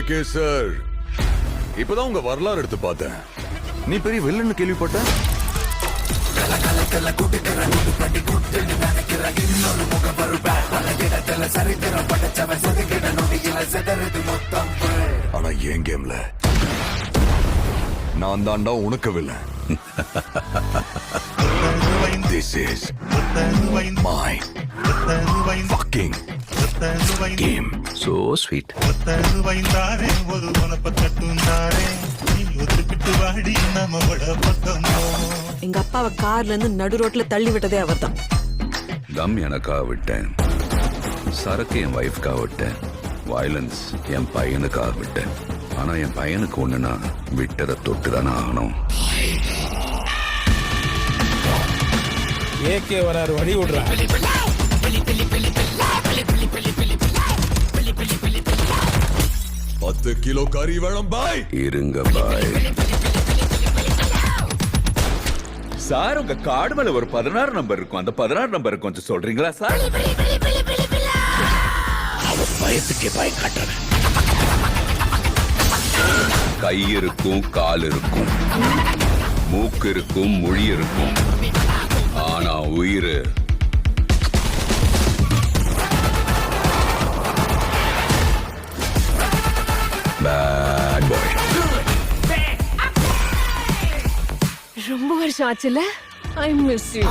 AK sir, இப்பதான் உங்க வரலாறு எடுத்து பார்த்தேன். நீ பெரிய வில்லன்னு கேள்விப்பட்ட. ஆனா என் கேம்ல நான் தாண்டா உனக்கு villain. This is my fucking game. So sweet. எங்க அப்பாவை கார்ல இருந்து நடு ரோட்ல தள்ளி விட்டதே அவர்தான். கம் எனக்காக விட்டேன், சரக்கு என் வைஃப்காக விட்டேன், வயலன்ஸ் என் பையனுக்காக விட்டேன். ஆனா என் பையனுக்கு ஒண்ணுனா விட்டதை தொட்டுதானே ஆகணும். ஏகே வராரு, வழி விடுறா. 10 கிலோ கறி வேணும் பாய். இருங்க பாய். சார், உங்க கார்டு மேல ஒரு 16 நம்பர் இருக்கும். அந்த 16 நம்பர் கொஞ்சம் சொல்றீங்களா சார்? பயத்துக்கே பயம் காட்டுறேன். கை இருக்கும், கால் இருக்கும், மூக்கு இருக்கும், மொழி இருக்கும். ஆனா உயிர் பேட் பாய். ரொம்ப வருஷம் ஆச்சுல. I miss you.